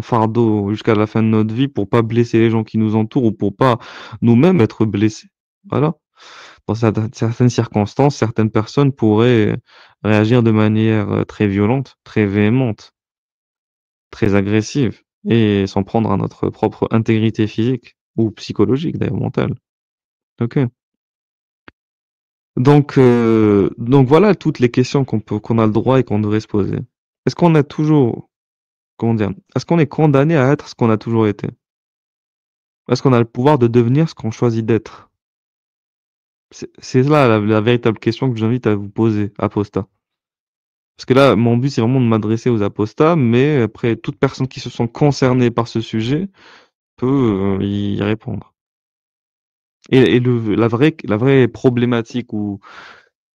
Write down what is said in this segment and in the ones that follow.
fardeau jusqu'à la fin de notre vie pour pas blesser les gens qui nous entourent ou pour pas nous-mêmes être blessés. Voilà. Dans certaines circonstances, certaines personnes pourraient réagir de manière, très violente, très véhémente, très agressive et s'en prendre à notre propre intégrité physique ou psychologique d'ailleurs, mentale. OK. Donc voilà toutes les questions qu'on a le droit et qu'on devrait se poser. Est-ce qu'on a toujours comment dire? Est-ce qu'on est condamné à être ce qu'on a toujours été? Est-ce qu'on a le pouvoir de devenir ce qu'on choisit d'être? C'est là la véritable question que je vous invite à vous poser, apostat. Parce que là, mon but, c'est vraiment de m'adresser aux apostats, mais après, toute personne qui se sent concernée par ce sujet peut y répondre. Et la vraie problématique ou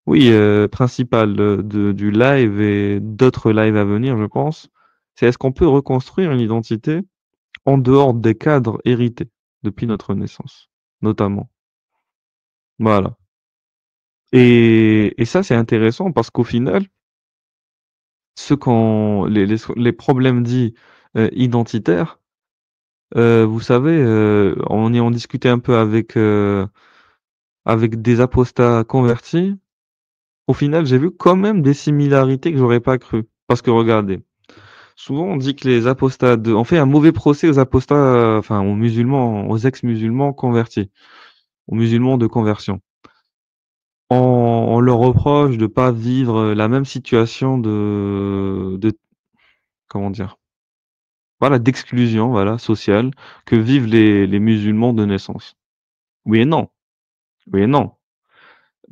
oui, principale du live et d'autres lives à venir, je pense, c'est est-ce qu'on peut reconstruire une identité en dehors des cadres hérités depuis notre naissance, notamment. Voilà. Et ça, c'est intéressant parce qu'au final, ce qu'on les problèmes dits, identitaires, vous savez, en ayant discuté un peu avec des apostats convertis, au final, j'ai vu quand même des similarités que j'aurais pas cru. Parce que regardez, souvent on dit que les apostats on fait un mauvais procès aux apostats, enfin aux musulmans, aux ex-musulmans convertis, aux musulmans de conversion. On leur reproche de pas vivre la même situation de comment dire? Voilà, d'exclusion, voilà, sociale, que vivent les musulmans de naissance. Oui et non, oui et non.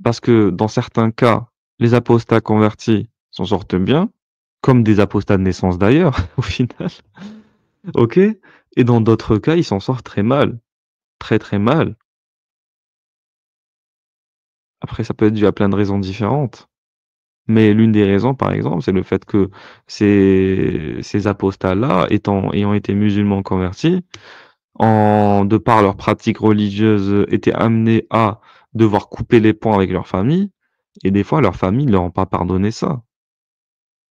Parce que dans certains cas, les apostats convertis s'en sortent bien, comme des apostats de naissance d'ailleurs, au final. OK? Et dans d'autres cas, ils s'en sortent très mal, très, très mal. Après, ça peut être dû à plein de raisons différentes. Mais l'une des raisons, par exemple, c'est le fait que ces apostats-là, ayant été musulmans convertis, de par leurs pratiques religieuses, étaient amenés à devoir couper les ponts avec leur famille et des fois leur famille ne leur ont pas pardonné ça.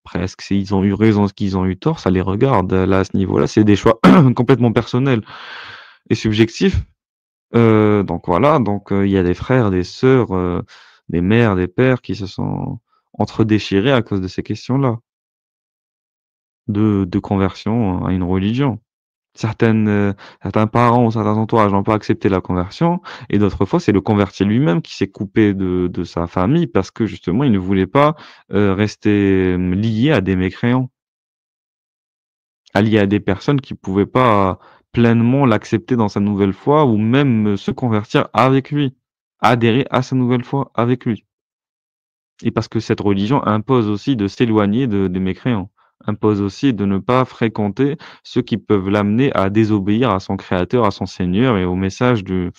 Presque, s'ils ont eu raison, qu'ils ont eu tort, ça les regarde. Là, à ce niveau-là, c'est des choix complètement personnels et subjectifs. Donc voilà, il y a des frères, des sœurs, des mères, des pères qui se sont entre-déchirés à cause de ces questions-là, de conversion à une religion. Certains parents ou certains entourages n'ont pas accepté la conversion et d'autres fois, c'est le converti lui-même qui s'est coupé de sa famille parce que justement, il ne voulait pas, rester, lié à des mécréants, lié à des personnes qui pouvaient pas pleinement l'accepter dans sa nouvelle foi ou même, se convertir avec lui, adhérer à sa nouvelle foi avec lui. Et parce que cette religion impose aussi de s'éloigner des mécréants, impose aussi de ne pas fréquenter ceux qui peuvent l'amener à désobéir à son créateur, à son Seigneur et au message de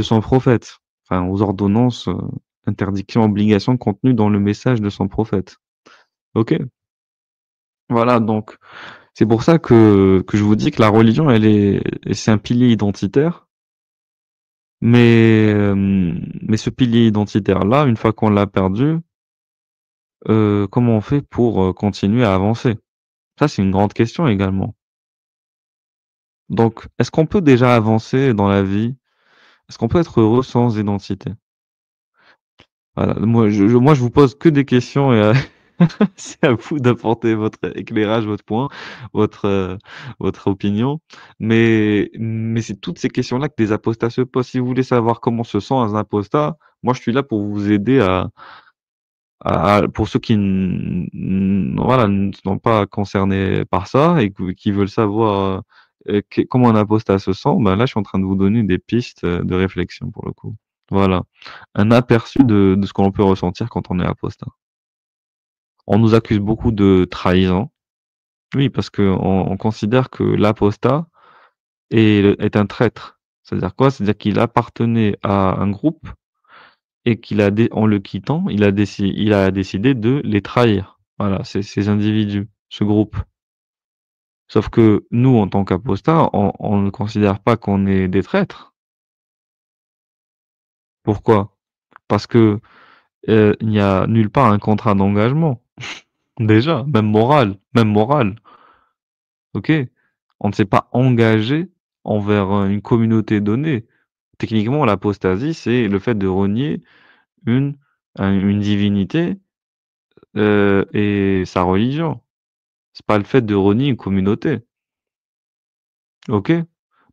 son prophète. Enfin, aux ordonnances, interdictions, obligations contenues dans le message de son prophète. OK? Voilà, donc c'est pour ça que je vous dis que la religion, c'est un pilier identitaire, mais ce pilier identitaire-là, une fois qu'on l'a perdu, comment on fait pour, continuer à avancer? Ça, c'est une grande question également. Donc, est-ce qu'on peut déjà avancer dans la vie? Est-ce qu'on peut être heureux sans identité? Voilà, moi je vous pose que des questions et c'est à vous d'apporter votre éclairage, votre point, votre, votre opinion. Mais c'est toutes ces questions-là que des apostats se posent. Si vous voulez savoir comment se sent un apostat, moi je suis là pour vous aider pour ceux qui voilà, ne sont pas concernés par ça et qui veulent savoir, comment un apostat se sent, ben là, je suis en train de vous donner des pistes, de réflexion pour le coup. Voilà, un aperçu de ce qu'on peut ressentir quand on est apostat. On nous accuse beaucoup de trahison. Oui, parce qu'on considère que l'apostat est un traître. C'est-à-dire quoi? C'est-à-dire qu'il appartenait à un groupe et en le quittant, il a décidé de les trahir. Voilà, ces individus, ce groupe. Sauf que nous, en tant qu'apostats, on ne considère pas qu'on est des traîtres. Pourquoi? Parce que, il n'y a nulle part un contrat d'engagement. Déjà, même moral, même moral. OK? On ne s'est pas engagé envers, une communauté donnée. Techniquement, l'apostasie, c'est le fait de renier une, une divinité, et sa religion. C'est pas le fait de renier une communauté. OK?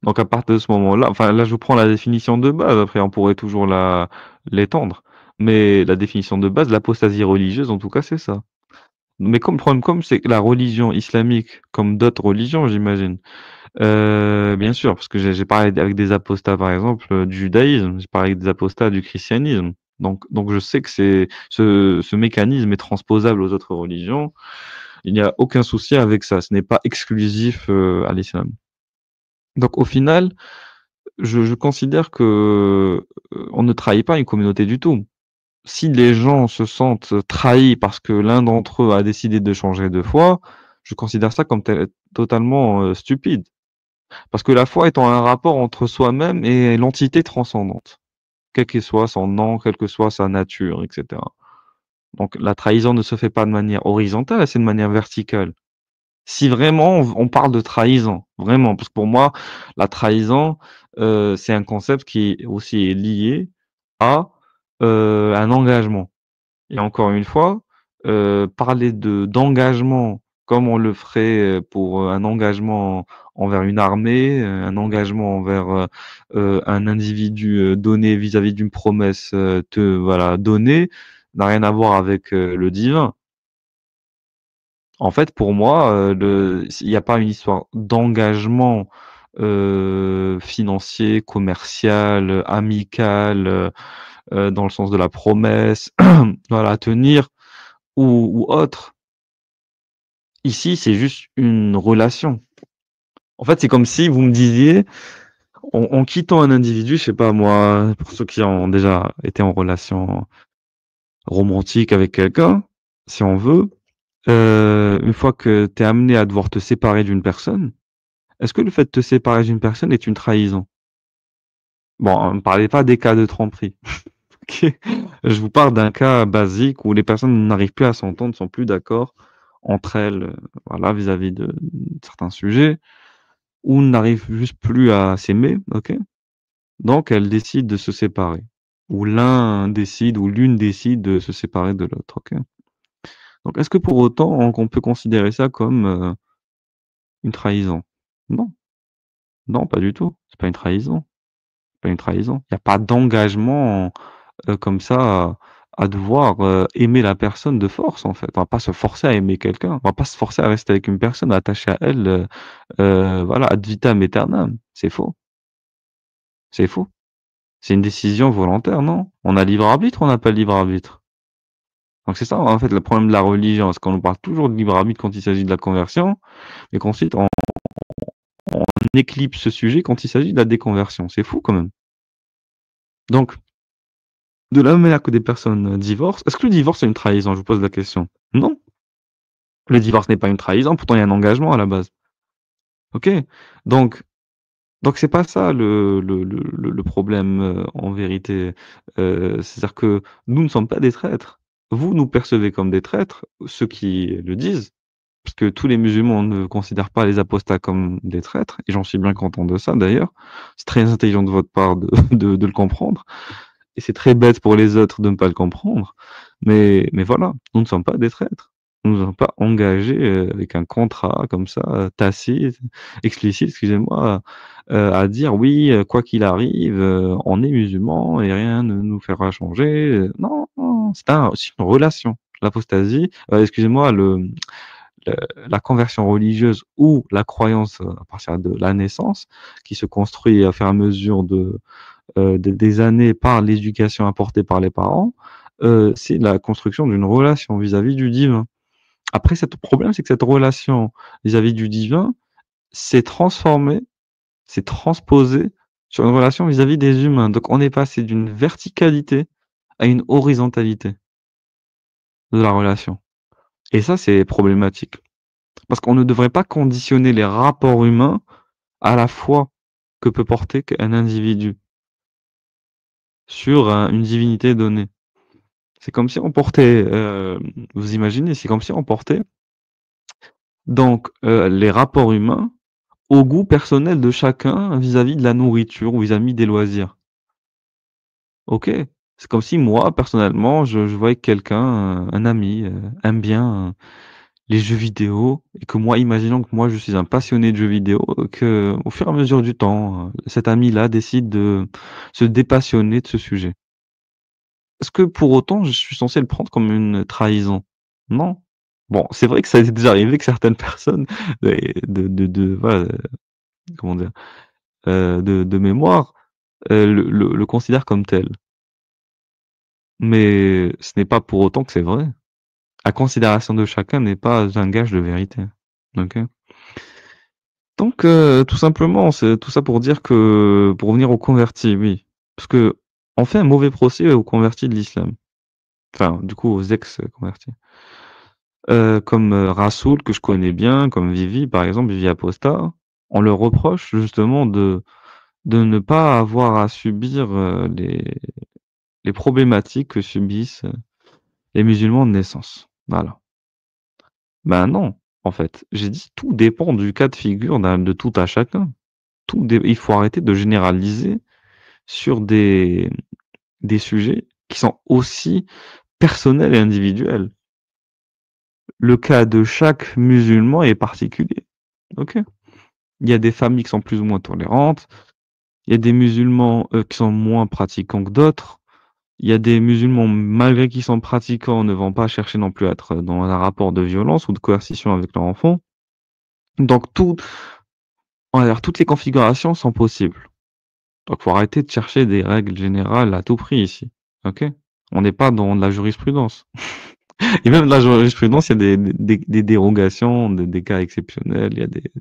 Donc à partir de ce moment-là, enfin là je vous prends la définition de base, après on pourrait toujours la l'étendre. Mais la définition de base, l'apostasie religieuse en tout cas, c'est ça. Mais comme le problème, comme c'est que la religion islamique, comme d'autres religions j'imagine, bien sûr, parce que j'ai parlé avec des apostats par exemple, du judaïsme, j'ai parlé avec des apostats du christianisme. Donc je sais que c'est ce mécanisme est transposable aux autres religions. Il n'y a aucun souci avec ça, ce n'est pas exclusif, à l'islam. Donc au final, je considère que, on ne trahit pas une communauté du tout. Si les gens se sentent trahis parce que l'un d'entre eux a décidé de changer de foi, je considère ça comme totalement, stupide. Parce que la foi étant un rapport entre soi-même et l'entité transcendante, quel que soit son nom, quelle que soit sa nature et cetera. Donc la trahison ne se fait pas de manière horizontale, c'est de manière verticale. Si vraiment on parle de trahison, vraiment, parce que pour moi, la trahison, c'est un concept qui est aussi lié à, un engagement. Et encore une fois, parler d'engagement comme on le ferait, pour, un engagement envers une armée, un engagement envers, un individu, donné vis-à-vis d'une promesse, te voilà, donnée, n'a rien à voir avec, le divin. En fait, pour moi, il y a pas une histoire d'engagement, financier, commercial, amical, dans le sens de la promesse, voilà, à tenir ou autre. Ici, c'est juste une relation. En fait, c'est comme si vous me disiez, en quittant un individu, je sais pas moi, pour ceux qui ont déjà été en relation romantique avec quelqu'un, si on veut, une fois que tu es amené à devoir te séparer d'une personne, est-ce que le fait de te séparer d'une personne est une trahison? Bon, ne me parlez pas des cas de tromperie. OK? Je vous parle d'un cas basique où les personnes n'arrivent plus à s'entendre, ne sont plus d'accord entre elles, voilà, vis-à-vis de certains sujets, ou n'arrivent juste plus à s'aimer, OK? Donc elles décident de se séparer. Ou l'un décide ou l'une décide de se séparer de l'autre, OK? Donc est-ce que pour autant on peut considérer ça comme, une trahison? Non, non, pas du tout. C'est pas une trahison, pas une trahison. Il y a pas d'engagement, comme ça à devoir, aimer la personne de force, en fait. On va pas se forcer à aimer quelqu'un. On va pas se forcer à rester avec une personne attachée à elle, voilà, ad vitam aeternam. C'est faux, c'est faux. C'est une décision volontaire, non? On a libre arbitre ou on n'a pas libre arbitre? Donc c'est ça, en fait, le problème de la religion, parce qu'on nous parle toujours de libre arbitre quand il s'agit de la conversion, mais qu'ensuite on éclipse ce sujet quand il s'agit de la déconversion. C'est fou quand même. Donc, de la même manière que des personnes, divorcent, est-ce que le divorce est une trahison? Je vous pose la question. Non, le divorce n'est pas une trahison, pourtant il y a un engagement à la base. OK? Donc c'est pas ça le problème, en vérité. C'est-à-dire que nous ne sommes pas des traîtres. Vous nous percevez comme des traîtres, ceux qui le disent, parce que tous les musulmans ne considèrent pas les apostats comme des traîtres et j'en suis bien content de ça d'ailleurs. C'est très intelligent de votre part de de le comprendre et c'est très bête pour les autres de ne pas le comprendre. Mais voilà, nous ne sommes pas des traîtres. Nous ne sommes pas engagés, avec un contrat comme ça, tacite, explicite, excusez-moi, à dire: «Oui, quoi qu'il arrive, on est musulmans et rien ne nous fera changer», non, non, c'est une relation. L'apostasie, excusez-moi, le la conversion religieuse ou la croyance, à partir de la naissance, qui se construit au fur et à mesure des années par l'éducation apportée par les parents, c'est la construction d'une relation vis-à-vis du divin. Après cet problème, c'est que cette relation vis-à-vis du divin s'est transformée, s'est transposée sur une relation vis-à-vis des humains. Donc on est passé d'une verticalité à une horizontalité de la relation et ça, c'est problématique. Parce qu'on ne devrait pas conditionner les rapports humains à la foi que peut porter un individu sur une divinité donnée. C'est comme si on portait, vous imaginez, c'est comme si on portait Donc, les rapports humains au goût personnel de chacun vis-à-vis de la nourriture ou vis-à-vis des loisirs. OK? C'est comme si moi, personnellement, je voyais que quelqu'un, un ami, aime bien, les jeux vidéo et que moi, imaginons que moi, je suis un passionné de jeux vidéo, qu'au fur et à mesure du temps, cet ami-là décide de se dépassionner de ce sujet. Est-ce que pour autant, je suis censé le prendre comme une trahison? Non. Bon, c'est vrai que ça est déjà arrivé que certaines personnes de voilà, comment dire? De mémoire, le considèrent comme tel. Mais ce n'est pas pour autant que c'est vrai. La considération de chacun n'est pas un gage de vérité. OK? Donc tout simplement, c'est tout ça pour dire que pour revenir aux convertis, oui. Parce qu'on fait un mauvais procès aux convertis de l'islam. Enfin, du coup, aux ex-convertis. Comme, Rassoul que je connais bien, comme Vivi, par exemple, Vivi Apostat, on leur reproche justement de ne pas avoir à subir, les problématiques que subissent, les musulmans de naissance. Voilà. Ben non, en fait, j'ai dit tout dépend du cas de figure de tout à chacun. Il faut arrêter de généraliser sur des sujets qui sont aussi personnels et individuels. Le cas de chaque musulman est particulier. OK? Il y a des familles qui sont plus ou moins tolérantes, il y a des musulmans, qui sont moins pratiquants que d'autres. Il y a des musulmans, malgré qu'ils sont pratiquants, ne vont pas chercher non plus à être dans un rapport de violence ou de coercition avec leur enfant. Donc on va dire toutes les configurations sont possibles. Donc faut arrêter de chercher des règles générales à tout prix ici. OK? On n'est pas dans de la jurisprudence. Et même de la jurisprudence, il y a des dérogations, des cas exceptionnels, il y a des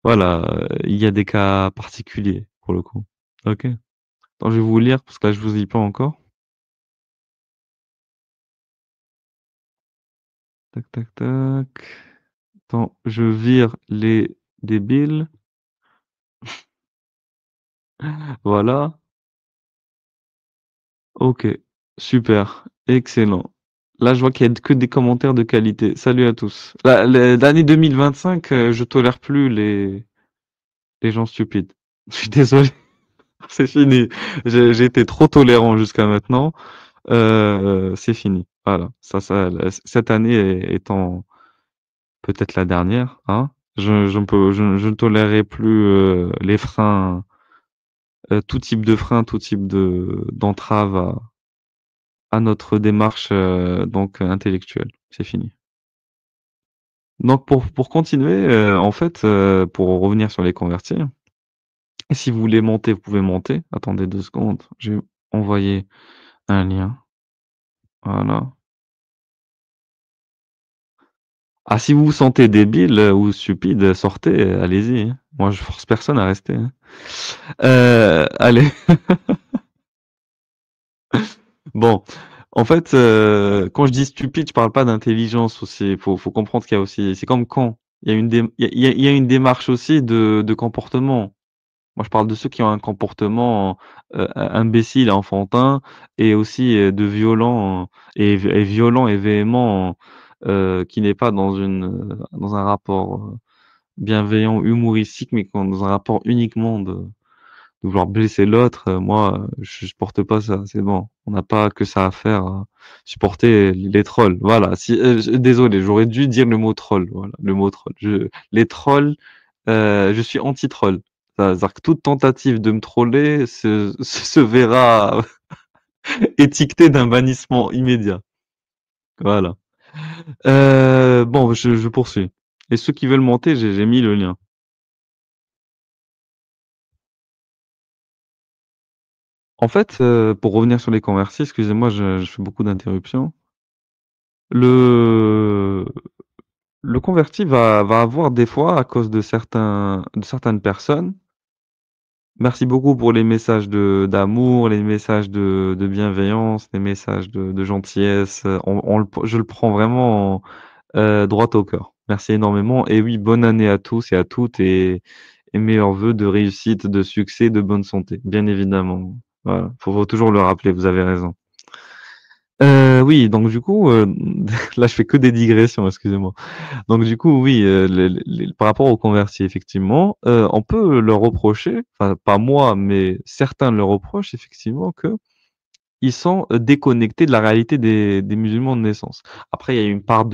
voilà, il y a des cas particuliers pour le coup. OK? Attends, je vais vous lire parce que là je vous lis pas encore. Tac, tac, tac. Attends, je vire les débiles. Voilà. OK. Super. Excellent. Là, je vois qu'il y a que des commentaires de qualité. Salut à tous. L'année 2025, je tolère plus les gens stupides. Je suis désolé, c'est fini. J'ai été trop tolérant jusqu'à maintenant. C'est fini. Voilà. Cette année étant peut-être la dernière, hein. Je ne tolérerai plus les freins, tout type de frein, tout type d'entrave à notre démarche donc intellectuelle. C'est fini. Donc pour continuer, en fait, pour revenir sur les convertis, si vous voulez monter, vous pouvez monter. Attendez 2 secondes, je vais envoyer un lien. Voilà. Ah, si vous vous sentez débile ou stupide, sortez, allez-y, hein. Moi, je force personne à rester, hein. Allez. Bon, en fait, quand je dis stupide, je parle pas d'intelligence aussi. Faut comprendre qu'il y a aussi c'est comme quand il y a une dé il y a une démarche aussi de comportement. Moi, je parle de ceux qui ont un comportement, imbécile, enfantin et aussi, de violent et violent et véhément, qui n'est pas dans un rapport, bienveillant, humoristique, mais dans un rapport uniquement de vouloir blesser l'autre, moi, je supporte pas ça, c'est bon. On n'a pas que ça à faire, à supporter les trolls. Voilà, si, désolé, j'aurais dû dire le mot troll, voilà, le mot troll. Les trolls, je suis anti-troll. C'est-à-dire que toute tentative de me troller se verra étiquetée d'un bannissement immédiat. Voilà. Bon, je poursuis. Et ceux qui veulent monter, j'ai mis le lien. En fait, pour revenir sur les convertis, excusez-moi, je fais beaucoup d'interruptions. Le le converti va avoir des fois, à cause de certaines personnes, merci beaucoup pour les messages d'amour, les messages de bienveillance, les messages de gentillesse, je le prends vraiment, droit au cœur. Merci énormément et oui, bonne année à tous et à toutes et meilleurs vœux de réussite, de succès, de bonne santé, bien évidemment. Voilà, faut toujours le rappeler, vous avez raison. Oui, donc du coup, là, je fais que des digressions, excusez-moi. Donc du coup, oui, par rapport aux convertis, effectivement, on peut leur reprocher, enfin pas moi, mais certains leur reprochent effectivement que ils sont, déconnectés de la réalité des musulmans de naissance. Après, il y a une part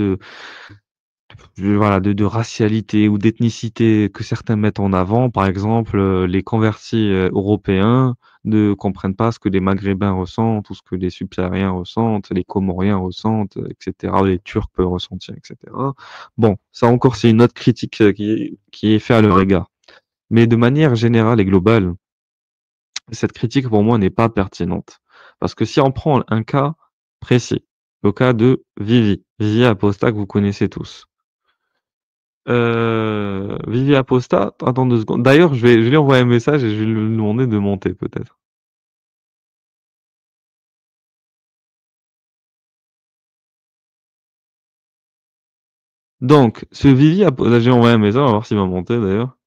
voilà, de racialité ou d'ethnicité que certains mettent en avant. Par exemple, les convertis, européens ne comprennent pas ce que les Maghrébins ressentent ou ce que les Subsahariens ressentent, les Comoriens ressentent, et cetera, les Turcs peuvent ressentir, et cetera. Bon, ça encore, c'est une autre critique, qui est faite à leur égard. Mais de manière générale et globale, cette critique pour moi n'est pas pertinente. Parce que si on prend un cas précis, le cas de Vivi, Vivi Apostat que vous connaissez tous. Vivi Apostat, attends 2 secondes. D'ailleurs, je vais lui envoyer un message et je vais lui demander de monter peut-être. Donc, ce Vivi Apostat, là j'ai envoyé un message, on va voir s'il va monter d'ailleurs.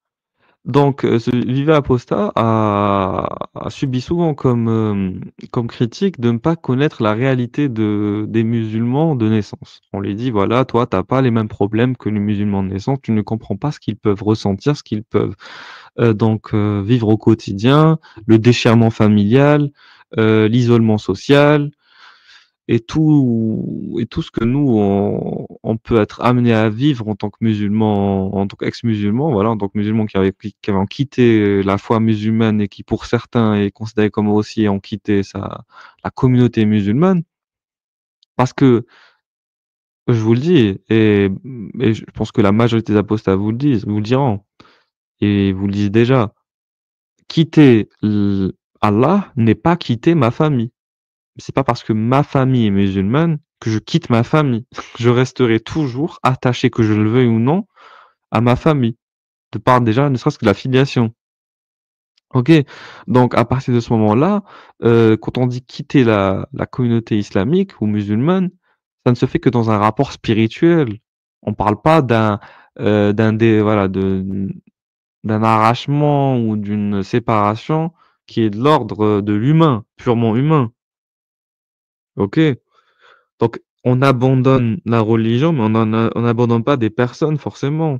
Donc, ce Vivi Apostat a subi souvent comme critique de ne pas connaître la réalité des musulmans de naissance. On lui dit, voilà, toi, t'as pas les mêmes problèmes que les musulmans de naissance, tu ne comprends pas ce qu'ils peuvent ressentir, ce qu'ils peuvent vivre au quotidien, le déchirement familial, l'isolement social et tout ce que nous on peut être amené à vivre en tant que musulman, en tant qu'ex-musulman, voilà, en tant que musulman qui avait quitté la foi musulmane et qui pour certains est considéré comme aussi ayant quitté la communauté musulmane. Parce que je vous le dis, et je pense que la majorité des apostats vous le diront, et vous le disent déjà. Quitter Allah n'est pas quitter ma famille. C'est pas parce que ma famille est musulmane que je quitte ma famille. Je resterai toujours attaché, que je le veuille ou non, à ma famille, de par déjà ne serait-ce que la filiation. OK? Donc à partir de ce moment-là, quand on dit quitter la communauté islamique ou musulmane, ça ne se fait que dans un rapport spirituel. On parle pas d'un dé voilà, d'un arrachement ou d'une séparation qui est de l'ordre, de l'humain, purement humain. OK? Donc on abandonne la religion, mais on n'abandonne pas des personnes forcément.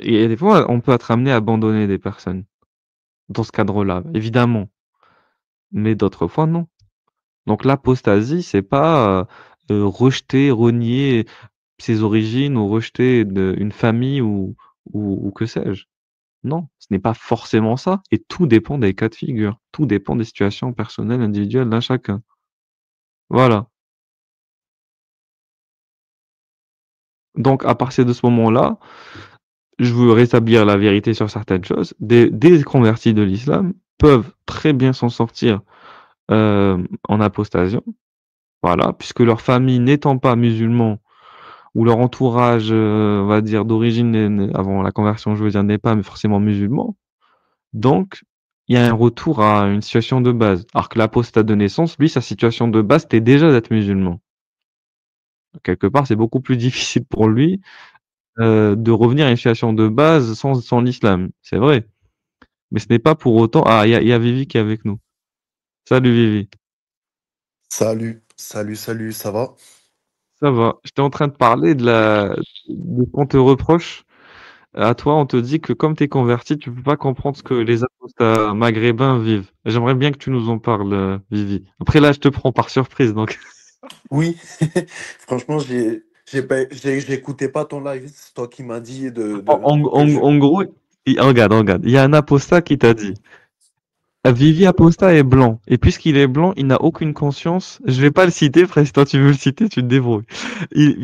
Et des fois, on peut être amené à abandonner des personnes dans ce cadre-là, évidemment, mais d'autres fois non. Donc l'apostasie, c'est pas, rejeter, renier ses origines ou rejeter une famille ou que sais-je. Non, ce n'est pas forcément ça et tout dépend des cas de figure. Tout dépend des situations personnelles, individuelles d'un chacun. Voilà. Donc à partir de ce moment-là, je veux rétablir la vérité sur certaines choses. Des convertis de l'islam peuvent très bien s'en sortir, en apostasie, voilà, puisque leur famille n'étant pas musulman ou leur entourage, on va dire d'origine avant la conversion, je veux dire, n'est pas forcément musulman. Donc, il y a un retour à une situation de base. Alors que l'apostat de naissance, lui, sa situation de base, c'était déjà d'être musulman. Quelque part, c'est beaucoup plus difficile pour lui, de revenir à une situation de base sans l'islam. C'est vrai. Mais ce n'est pas pour autant. Ah, il y a Vivi qui est avec nous. Salut Vivi. Salut, salut, salut, ça va? Ça va. J'étais en train de parler de ce qu'on te reproche. À toi, on te dit que comme tu es converti, tu peux pas comprendre ce que les apostats maghrébins vivent. J'aimerais bien que tu nous en parles, Vivi. Après là, je te prends par surprise, donc. Oui, franchement, j'écoutais pas ton live, c'est toi qui m'as dit En, en, que en, en gros, regarde. Il y a un apostat qui t'a dit. Vivi Aposta est blanc. Et puisqu'il est blanc, il n'a aucune conscience. Je vais pas le citer, frère, si toi tu veux le citer, tu te débrouilles.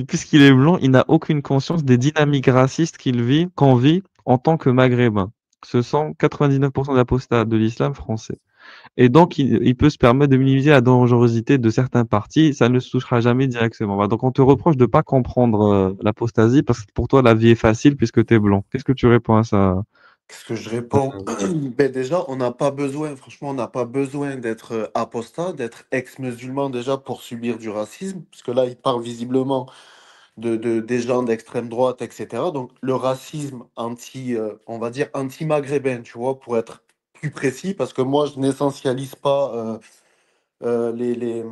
Puisqu'il est blanc, il n'a aucune conscience des dynamiques racistes qu'on vit en tant que maghrébin. Ce sont 99% d'apostats de l'islam français. Et donc, il peut se permettre de minimiser la dangerosité de certains partis. Ça ne se touchera jamais directement. Voilà. Donc, on te reproche de pas comprendre l'apostasie parce que pour toi, la vie est facile puisque tu es blanc. Qu'est-ce que tu réponds à ça? qu'est-ce que je réponds? Ben déjà, on n'a pas besoin, franchement, on n'a pas besoin d'être apostat, d'être ex-musulman déjà pour subir du racisme, parce que là, il parle visiblement des gens d'extrême droite, etc. Donc, le racisme on va dire anti-maghrébin, tu vois, pour être plus précis, parce que moi, je n'essentialise pas les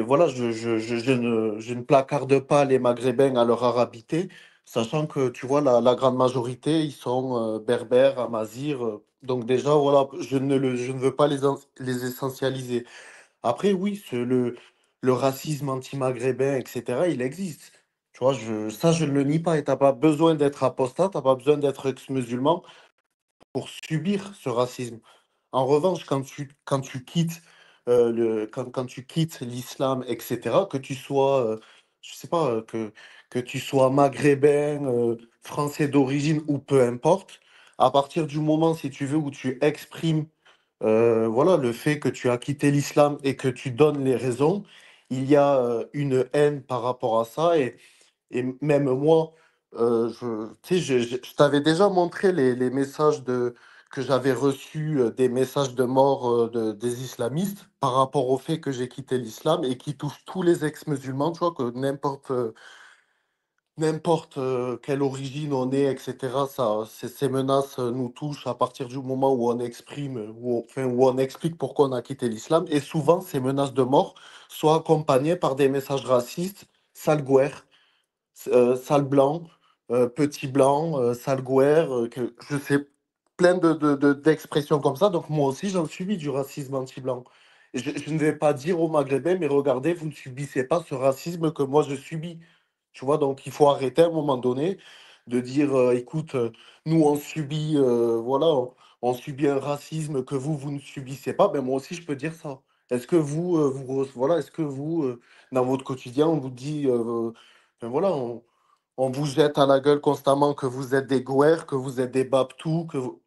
voilà, je ne placarde pas les Maghrébins à leur arabité, sachant que, tu vois, la grande majorité, ils sont berbères, amazirs. Donc déjà, voilà, je ne veux pas les essentialiser. Après, oui, le racisme anti-maghrébin, etc., il existe. Tu vois, ça, je ne le nie pas. Et tu n'as pas besoin d'être apostat, tu n'as pas besoin d'être ex-musulman pour subir ce racisme. En revanche, quand tu quittes quand tu quittes l'islam, etc., que tu sois, je sais pas, que tu sois maghrébin, français d'origine ou peu importe, à partir du moment, si tu veux, où tu exprimes voilà, le fait que tu as quitté l'islam et que tu donnes les raisons, il y a une haine par rapport à ça. Et même moi, tu sais, je t'avais déjà montré les messages que j'avais reçus, des messages de mort des islamistes par rapport au fait que j'ai quitté l'islam et qui touchent tous les ex-musulmans, tu vois, que n'importe quelle origine on est, etc., ces menaces nous touchent à partir du moment où on exprime, où on explique pourquoi on a quitté l'islam. Et souvent, ces menaces de mort sont accompagnées par des messages racistes, sale gouer, sale blanc, petit blanc, sale gouer, je sais, plein d'expressions comme ça. Donc moi aussi, j'en subis du racisme anti-blanc. Et je ne vais pas dire aux Maghrébins, mais regardez, vous ne subissez pas ce racisme que moi je subis. Tu vois, donc il faut arrêter à un moment donné de dire, écoute, nous on subit, voilà, on subit un racisme que vous ne subissez pas. Ben moi aussi, je peux dire ça. Est-ce que voilà, est-ce que vous, dans votre quotidien, on vous dit, ben voilà, on vous jette à la gueule constamment que vous êtes des gouers, que vous êtes des babtous, que vous...